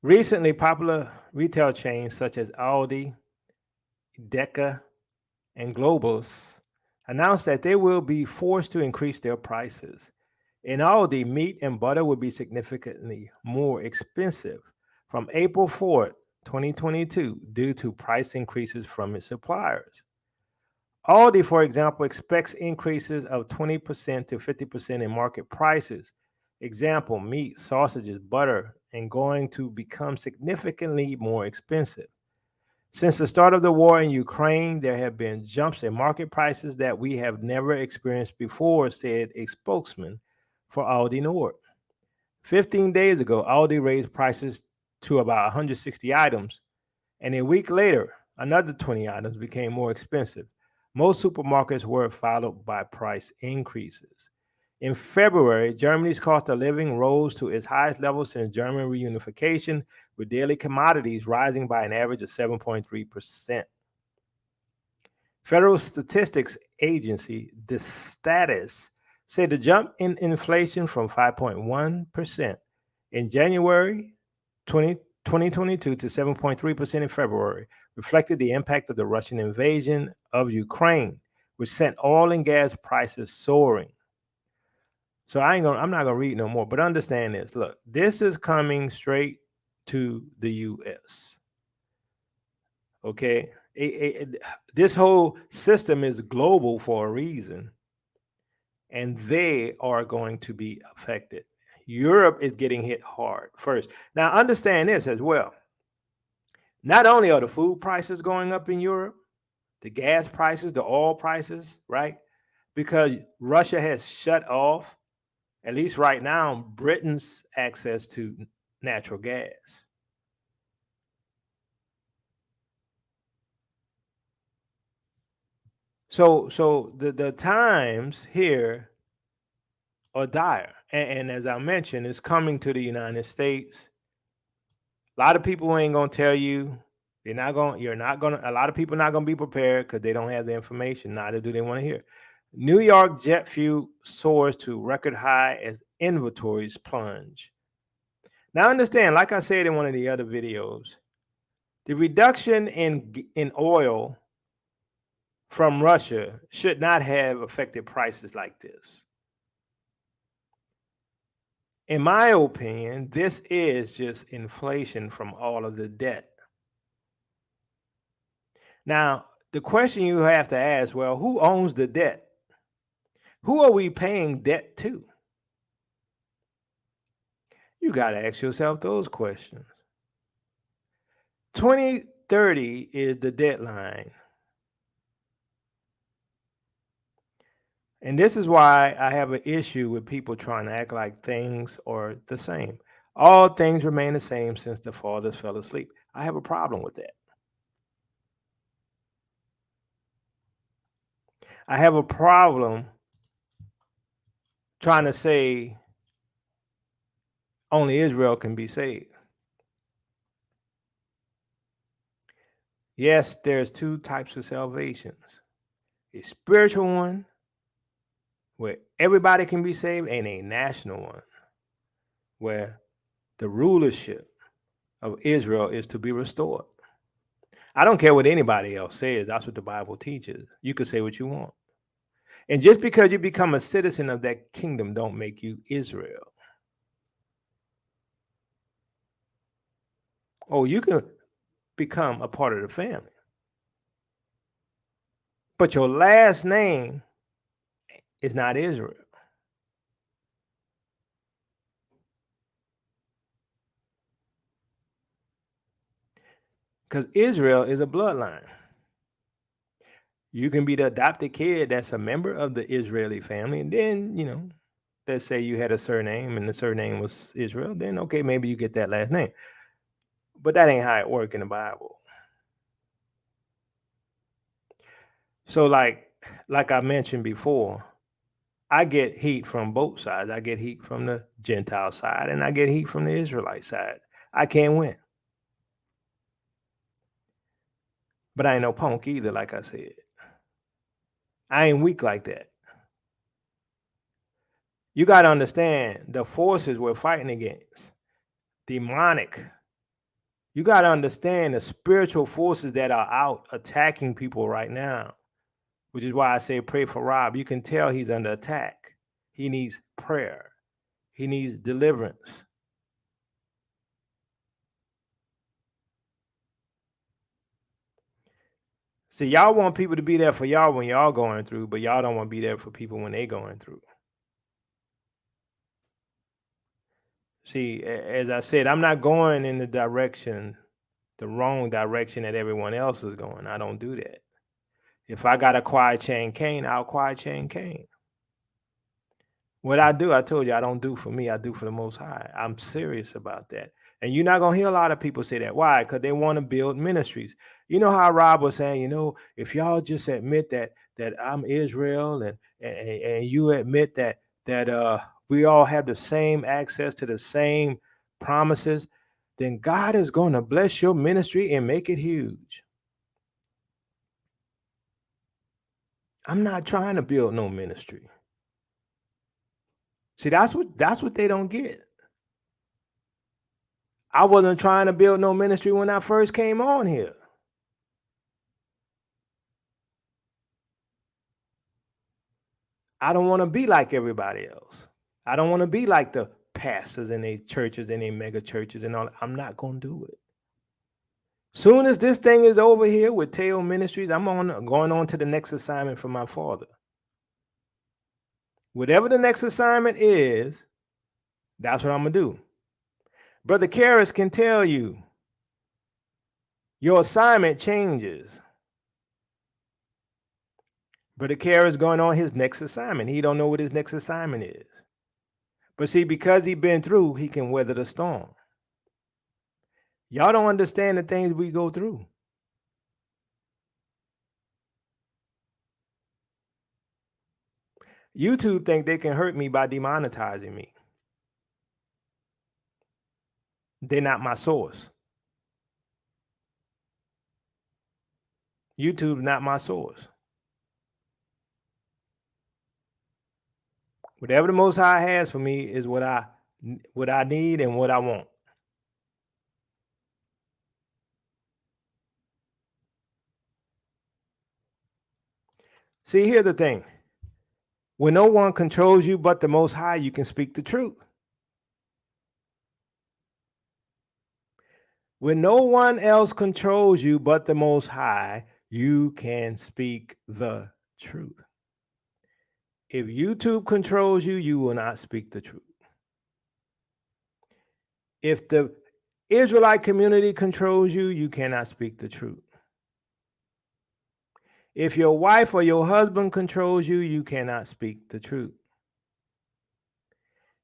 Recently, popular retail chains such as Aldi, Deca, and Globus announced that they will be forced to increase their prices. In Aldi, meat and butter will be significantly more expensive from April 4th, 2022, due to price increases from its suppliers. Aldi, for example, expects increases of 20% to 50% in market prices. Example, meat, sausages, butter, and going to become significantly more expensive. Since the start of the war in Ukraine, there have been jumps in market prices that we have never experienced before, said a spokesman for Aldi Nord. 15 days ago, Aldi raised prices to about 160 items, and a week later, another 20 items became more expensive. Most supermarkets were followed by price increases. In February, Germany's cost of living rose to its highest level since German reunification, with daily commodities rising by an average of 7.3%. Federal Statistics Agency, the Status, said the jump in inflation from 5.1% in January 2022 to 7.3% in February reflected the impact of the Russian invasion of Ukraine, which sent oil and gas prices soaring. So I'm not gonna read no more, but understand this. Look, this is coming straight to the U.S. Okay, this whole system is global for a reason, and they are going to be affected. Europe is getting hit hard first. Now, understand this as well. Not only are the food prices going up in Europe, the gas prices, the oil prices, right? Because Russia has shut off, at least right now, Britain's access to natural gas. So the times here or dire. And as I mentioned, it's coming to the United States. A lot of people ain't gonna tell you. You're not gonna. A lot of people not gonna be prepared because they don't have the information. Neither do they want to hear. New York jet fuel soars to record high as inventories plunge. Now understand, like I said in one of the other videos, the reduction in oil from Russia should not have affected prices like this. In my opinion, this is just inflation from all of the debt. Now, the question you have to ask, well, who owns the debt? Who are we paying debt to? You got to ask yourself those questions. 2030 is the deadline. And this is why I have an issue with people trying to act like things are the same. All things remain the same since the fathers fell asleep. I have a problem with that. I have a problem trying to say only Israel can be saved. Yes, there's two types of salvations. A spiritual one where everybody can be saved, and a national one where the rulership of Israel is to be restored. I don't care what anybody else says. That's what the Bible teaches. You can say what you want. And just because you become a citizen of that kingdom don't make you Israel. Oh, you can become a part of the family. But your last name is not Israel. Because Israel is a bloodline. You can be the adopted kid that's a member of the Israeli family. And then, let's say you had a surname and the surname was Israel. Then, okay, maybe you get that last name. But that ain't how it works in the Bible. So like I mentioned before, I get heat from both sides. I get heat from the Gentile side and I get heat from the Israelite side. I can't win. But I ain't no punk either, like I said. I ain't weak like that. You got to understand the forces we're fighting against. Demonic. You got to understand the spiritual forces that are out attacking people right now, which is why I say pray for Rob. You can tell he's under attack. He needs prayer. He needs deliverance. See, y'all want people to be there for y'all when y'all going through, but y'all don't want to be there for people when they going through. See, as I said, I'm not going in the wrong direction that everyone else is going. I don't do that. If I got a quiet chain cane, I'll quiet chain cane. What I do, I told you, I don't do for me. I do for the Most High. I'm serious about that. And you're not going to hear a lot of people say that. Why? Because they want to build ministries. You know how Rob was saying, if y'all just admit that I'm Israel and you admit that we all have the same access to the same promises, then God is going to bless your ministry and make it huge. I'm not trying to build no ministry. See, that's what they don't get. I wasn't trying to build no ministry when I first came on here. I don't want to be like everybody else. I don't want to be like the pastors in their churches and their mega churches and all. I'm not going to do it. Soon as this thing is over here with Teo Ministries, I'm going on to the next assignment for my father. Whatever the next assignment is, that's what I'm going to do. Brother Karras can tell you, your assignment changes. Brother Karras going on his next assignment. He don't know what his next assignment is. But see, because he's been through, he can weather the storm. Y'all don't understand the things we go through. YouTube think they can hurt me by demonetizing me. They're not my source. YouTube's not my source. Whatever the Most High has for me is what I need and what I want. See, here's the thing. When no one controls you but the Most High, you can speak the truth. When no one else controls you but the Most High, you can speak the truth. If YouTube controls you, you will not speak the truth. If the Israelite community controls you, you cannot speak the truth. If your wife or your husband controls you, you cannot speak the truth.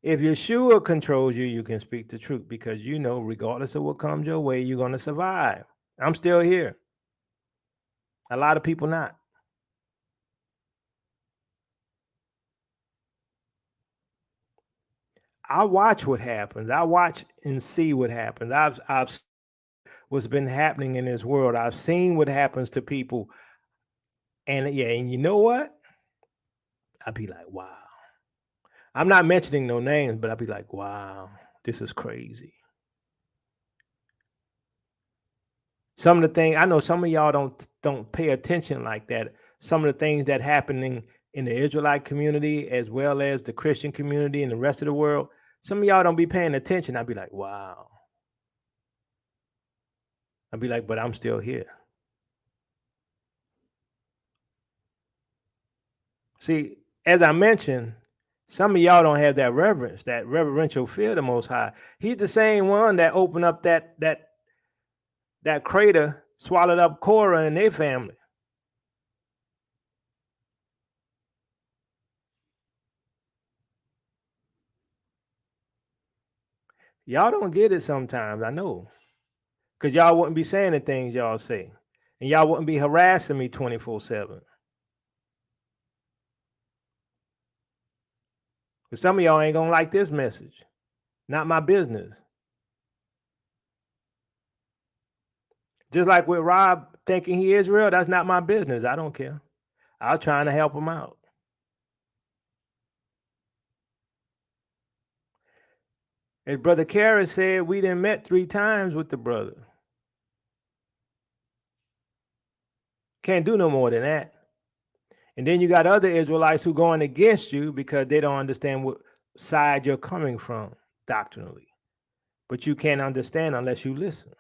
If Yeshua controls you, you can speak the truth because you know, regardless of what comes your way, you're going to survive. I'm still here. A lot of people not. I watch what happens. I watch and see what happens. I've what's been happening in this world. I've seen what happens to people. And yeah, and you know what? I'd be like, wow. I'm not mentioning no names, but I'd be like, wow, this is crazy. Some of the things, I know some of y'all don't pay attention like that. Some of the things that happening in the Israelite community as well as the Christian community and the rest of the world, some of y'all don't be paying attention. I'd be like, wow. I'd be like, but I'm still here. See, as I mentioned, some of y'all don't have that reverence, that reverential fear of the Most High. He's the same one that opened up that crater, swallowed up Korah and their family. Y'all don't get it sometimes, I know. Because y'all wouldn't be saying the things y'all say. And y'all wouldn't be harassing me 24/7. But some of y'all ain't going to like this message. Not my business. Just like with Rob thinking he Israel, that's not my business. I don't care. I was trying to help him out. As Brother Kara said, we done met 3 times with the brother. Can't do no more than that. And then you got other Israelites who going against you because they don't understand what side you're coming from doctrinally. But you can't understand unless you listen.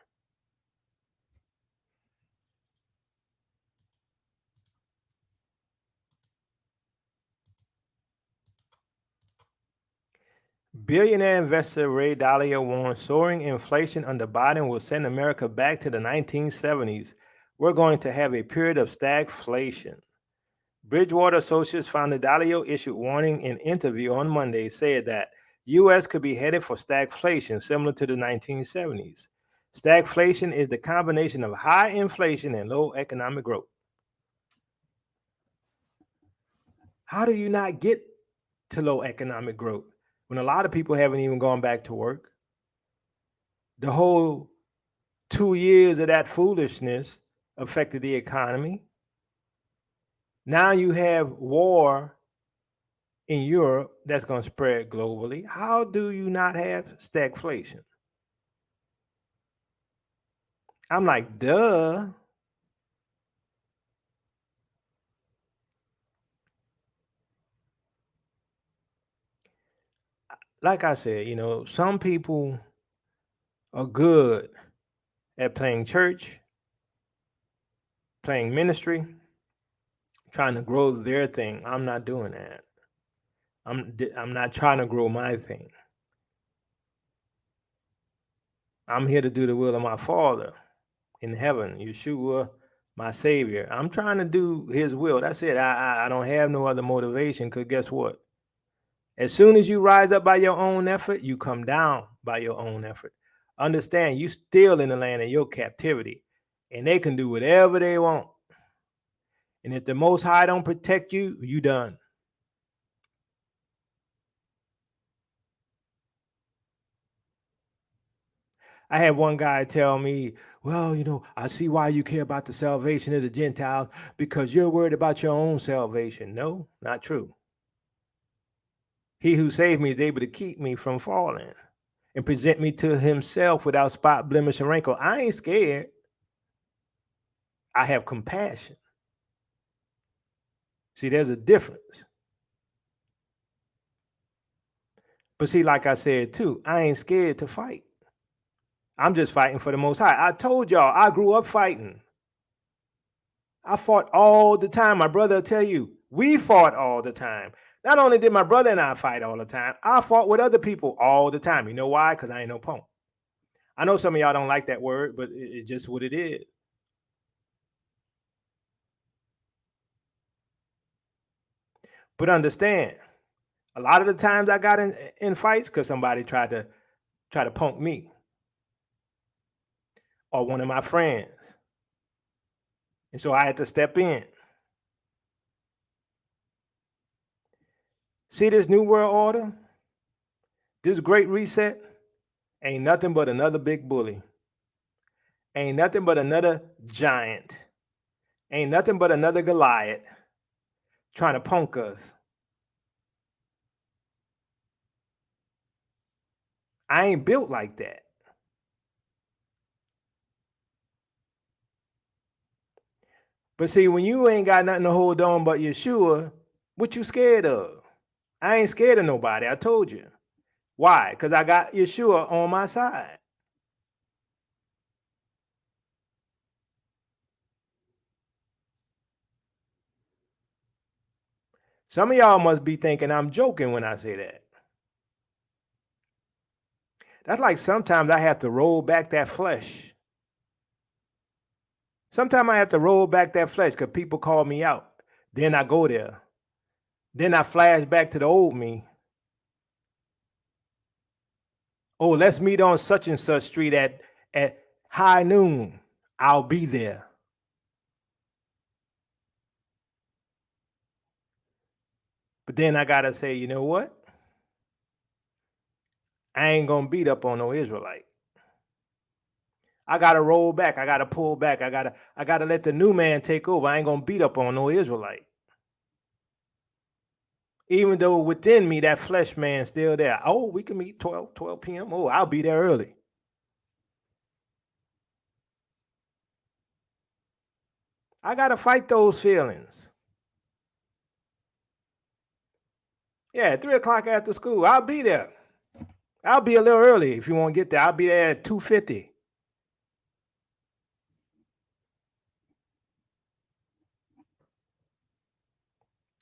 Billionaire investor Ray Dalio warns soaring inflation under Biden will send America back to the 1970s. We're going to have a period of stagflation. Bridgewater Associates founder Dalio issued warning in interview on Monday, said that U.S. could be headed for stagflation similar to the 1970s. Stagflation is the combination of high inflation and low economic growth. How do you not get to low economic growth when a lot of people haven't even gone back to work? The whole 2 years of that foolishness affected the economy. Now you have war in Europe that's going to spread globally. How do you not have stagflation? I'm like, duh. Like I said, some people are good at playing church, playing ministry, trying to grow their thing. I'm not doing that. I'm not trying to grow my thing. I'm here to do the will of my Father in heaven, Yeshua, my Savior. I'm trying to do His will. That's it. I don't have no other motivation, because guess what? As soon as you rise up by your own effort, you come down by your own effort. Understand, you still in the land of your captivity, and they can do whatever they want. And if the Most High don't protect you, you done. I had one guy tell me, well, I see why you care about the salvation of the Gentiles because you're worried about your own salvation. No, not true. He who saved me is able to keep me from falling and present me to himself without spot, blemish, and wrinkle. I ain't scared. I have compassion. See, there's a difference. But see, like I said too, I ain't scared to fight. I'm just fighting for the Most High. I told y'all, I grew up fighting. I fought all the time. My brother will tell you, we fought all the time. Not only did my brother and I fight all the time, I fought with other people all the time. You know why? Because I ain't no punk. I know some of y'all don't like that word, but it's just what it is. But understand, a lot of the times I got in fights because somebody tried to punk me or one of my friends. And so I had to step in. See this new world order? This great reset ain't nothing but another big bully. Ain't nothing but another giant. Ain't nothing but another Goliath trying to punk us. I ain't built like that. But see, when you ain't got nothing to hold on but Yeshua, what you scared of? I ain't scared of nobody, I told you. Why? Because I got Yeshua on my side. Some of y'all must be thinking I'm joking when I say that. That's like sometimes I have to roll back that flesh. Sometimes I have to roll back that flesh because people call me out. Then I go there. Then I flash back to the old me. Oh, let's meet on such and such street at high noon. I'll be there. But then I got to say, you know what? I ain't going to beat up on no Israelite. I got to roll back. I got to pull back. I got to let the new man take over. I ain't going to beat up on no Israelite. Even though within me, that flesh man's still there. Oh, we can meet 12 p.m. Oh, I'll be there early. I got to fight those feelings. Yeah, 3 o'clock after school, I'll be there. I'll be a little early if you want to get there. I'll be there at 2:50.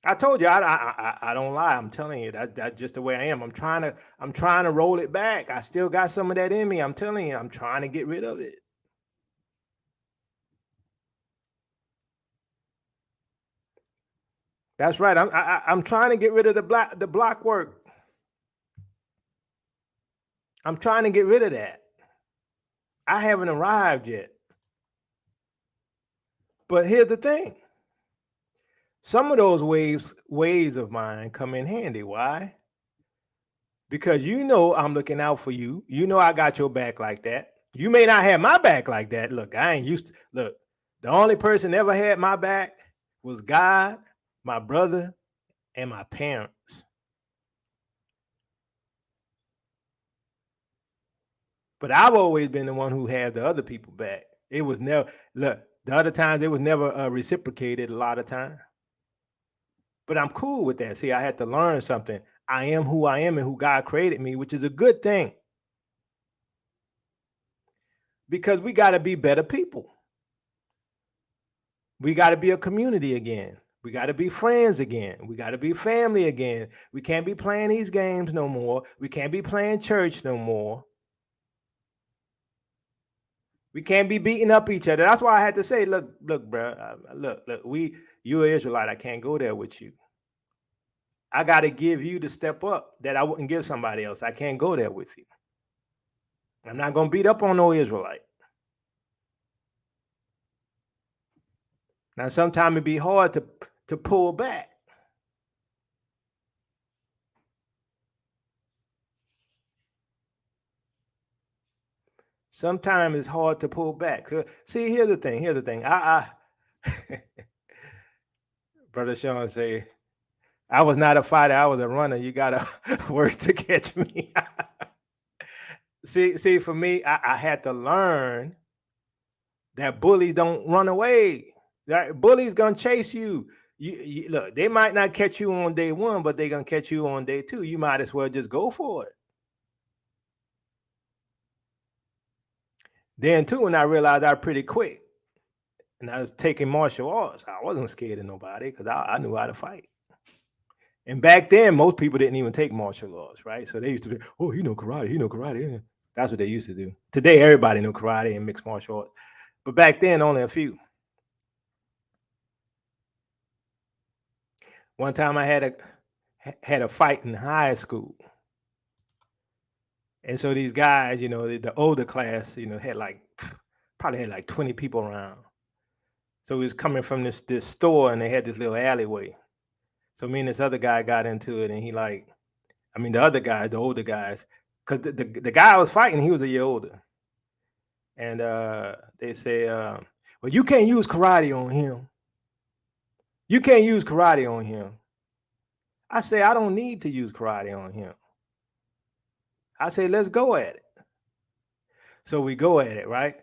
I told you, I don't lie. I'm telling you, that's just the way I am. I'm trying to roll it back. I still got some of that in me. I'm telling you, I'm trying to get rid of it. That's right. I'm trying to get rid of the block work. I'm trying to get rid of that. I haven't arrived yet. But here's the thing. Some of those ways of mine come in handy. Why? Because I'm looking out for you. I got your back like that. You may not have my back like that. Look, I ain't used to. Look, the only person ever had my back was God, my brother, and my parents. But I've always been the one who had the other people back. It was never, look, the other times it was never reciprocated a lot of times. But I'm cool with that. See, I had to learn something. I am who I am and who God created me, which is a good thing. Because we got to be better people. We got to be a community again. We got to be friends again. We got to be family again. We can't be playing these games no more. We can't be playing church no more. We can't be beating up each other. That's why I had to say, look, bro, look, you're an Israelite. I can't go there with you. I got to give you the step up that I wouldn't give somebody else. I can't go there with you. I'm not going to beat up on no Israelite. Now, sometimes it'd be hard to pull back. Sometimes it's hard to pull back. See, here's the thing. I Brother Sean say, I was not a fighter, I was a runner. You gotta work to catch me. see, for me, I had to learn that bullies don't run away. That bullies gonna chase you. You look, they might not catch you on day one, but they're gonna catch you on day two. You might as well just go for it. Then too, when I realized I was pretty quick, and I was taking martial arts, I wasn't scared of nobody because I knew how to fight. And back then, most people didn't even take martial arts, right? So they used to be, oh, he know karate. That's what they used to do. Today, everybody know karate and mixed martial arts. But back then, only a few. One time I had a fight in high school. And so these guys, the older class, probably had like 20 people around. So we was coming from this store and they had this little alleyway. So me and this other guy got into it and the other guys, the older guys, because the guy I was fighting, he was a year older. And they say, well, you can't use karate on him. You can't use karate on him. I say, I don't need to use karate on him. I say, let's go at it. So we go at it, right?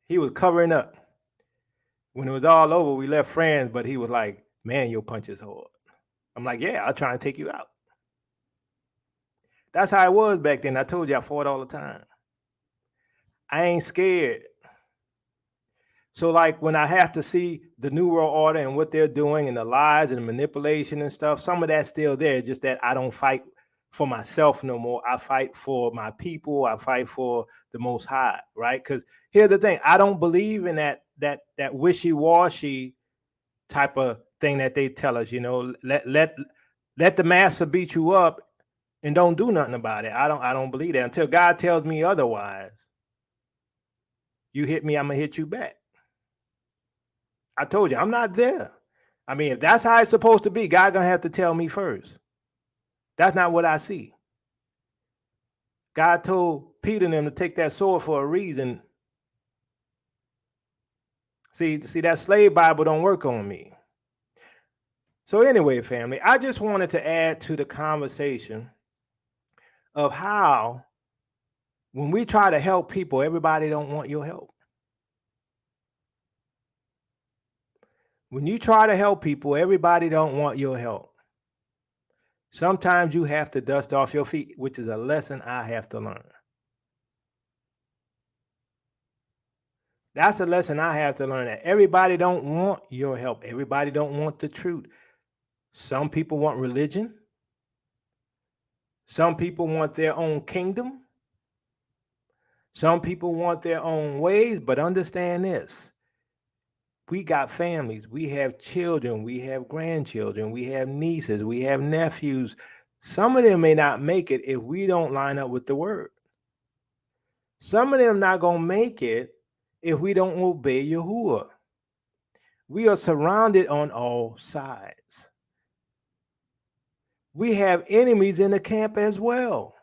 He was covering up. When it was all over, we left friends, but he was like, man, your punch is hard. I'm like, yeah, I'll try and take you out. That's how it was back then. I told you I fought all the time. I ain't scared. So like when I have to see the New World Order and what they're doing and the lies and the manipulation and stuff, some of that's still there, just that I don't fight for myself no more. I fight for my people. I fight for the Most High, right? Because here's the thing. I don't believe in that wishy-washy type of thing that they tell us, let the master beat you up and don't do nothing about it. I don't believe that until God tells me otherwise. You hit me, I'm gonna hit you back. I told you, I'm not there. I mean, if that's how it's supposed to be, God gonna have to tell me first. That's not what I see. God told Peter and them to take that sword for a reason. See, that slave Bible don't work on me. So anyway, family, I just wanted to add to the conversation of how when we try to help people, everybody don't want your help. When you try to help people, everybody don't want your help. Sometimes you have to dust off your feet, which is a lesson I have to learn. That's a lesson I have to learn, that everybody don't want your help. Everybody don't want the truth. Some people want religion. Some people want their own kingdom. Some people want their own ways, but understand this. We got families, we have children, we have grandchildren, we have nieces, we have nephews. Some of them may not make it if we don't line up with the word. Some of them not going to make it if we don't obey Yahuwah. We are surrounded on all sides. We have enemies in the camp as well.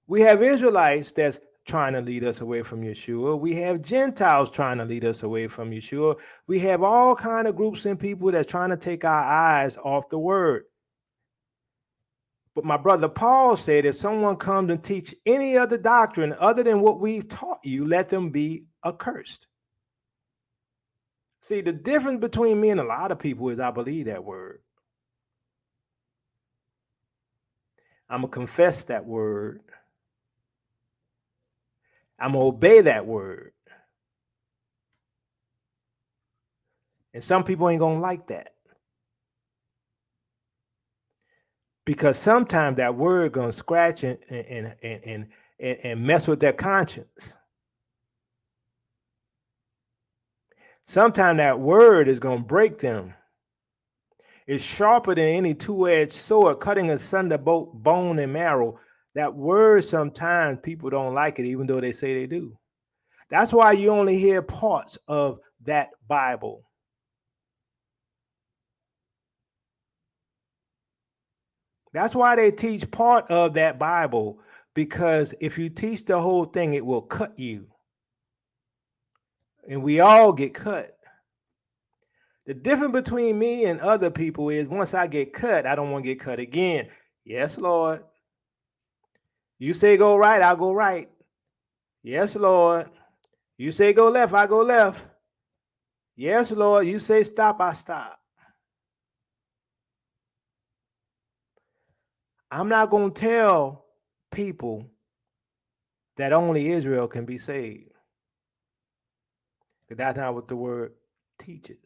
We have Israelites that's trying to lead us away from Yeshua. We have Gentiles trying to lead us away from Yeshua. We have all kind of groups and people that's trying to take our eyes off the word. But my brother Paul said, if someone comes and teach any other doctrine other than what we've taught you, let them be accursed. See, the difference between me and a lot of people is I believe that word. I'm going to confess that word. I'm going to obey that word. And some people ain't going to like that. Because sometimes that word going to scratch and mess with their conscience. Sometimes that word is going to break them. It's sharper than any two-edged sword, cutting asunder both bone and marrow. That word, sometimes people don't like it, even though they say they do. That's why you only hear parts of that Bible. That's why they teach part of that Bible, because if you teach the whole thing, it will cut you. And we all get cut. The difference between me and other people is once I get cut, I don't want to get cut again. Yes, Lord. You say go right, I'll go right. Yes, Lord. You say go left, I go left. Yes, Lord. You say stop, I stop. I'm not going to tell people that only Israel can be saved. Because that's not what the word teaches.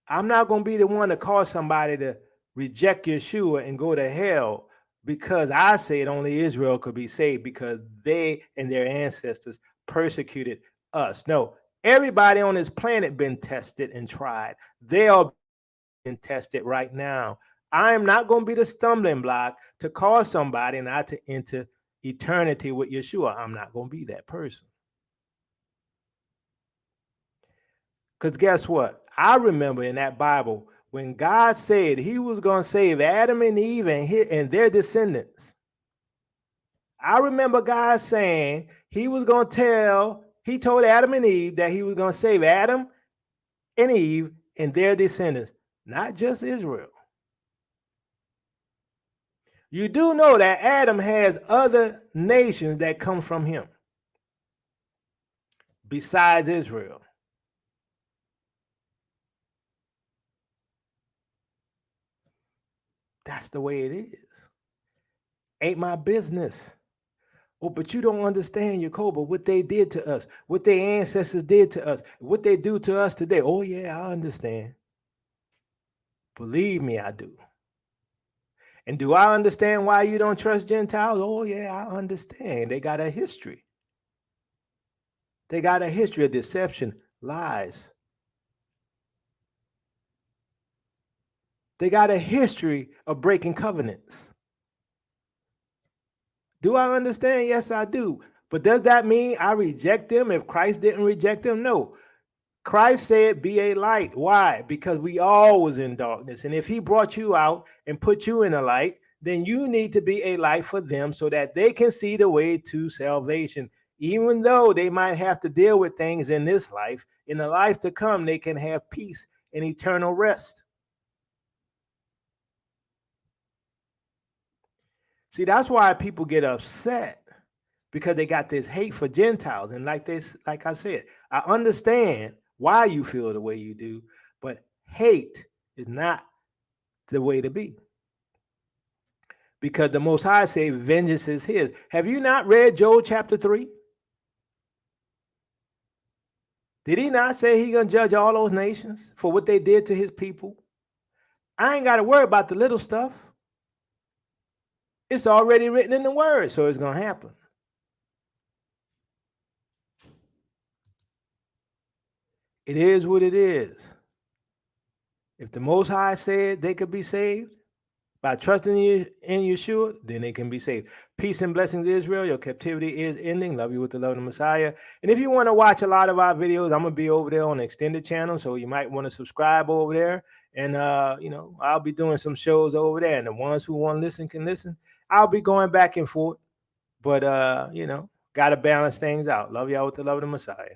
I'm not going to be the one to cause somebody to reject Yeshua and go to hell because I said only Israel could be saved because they and their ancestors persecuted us. No, everybody on this planet been tested and tried. They are being tested right now. I am not going to be the stumbling block to cause somebody not to enter eternity with Yeshua. I'm not going to be that person. Because guess what? I remember in that Bible when God said he was going to save Adam and Eve and their descendants. I remember God saying he told Adam and Eve that he was going to save Adam and Eve and their descendants, not just Israel. You do know that Adam has other nations that come from him besides Israel. That's the way it is. Ain't my business. Oh, but you don't understand, Jacoba, what they did to us, what their ancestors did to us, what they do to us today. Oh, yeah, I understand. Believe me, I do. And do I understand why you don't trust Gentiles? Oh, yeah, I understand. They got a history. They got a history of deception, lies. They got a history of breaking covenants. Do I understand? Yes, I do. But does that mean I reject them if Christ didn't reject them? No. Christ said, be a light. Why? Because we all was in darkness. And if he brought you out and put you in a light, then you need to be a light for them so that they can see the way to salvation. Even though they might have to deal with things in this life, in the life to come, they can have peace and eternal rest. See, that's why people get upset, because they got this hate for Gentiles. And like I said, I understand why you feel the way you do, but hate is not the way to be. Because the Most High say vengeance is his. Have you not read Job chapter 3? Did he not say he's going to judge all those nations for what they did to his people? I ain't got to worry about the little stuff. It's already written in the word, so it's going to happen. It is what it is. If the Most High said they could be saved by trusting in Yeshua, then they can be saved. Peace and blessings, Israel. Your captivity is ending. Love you with the love of the Messiah. And if you want to watch a lot of our videos, I'm going to be over there on the extended channel, so you might want to subscribe over there. And, I'll be doing some shows over there. And the ones who want to listen can listen. I'll be going back and forth. But, got to balance things out. Love y'all with the love of the Messiah.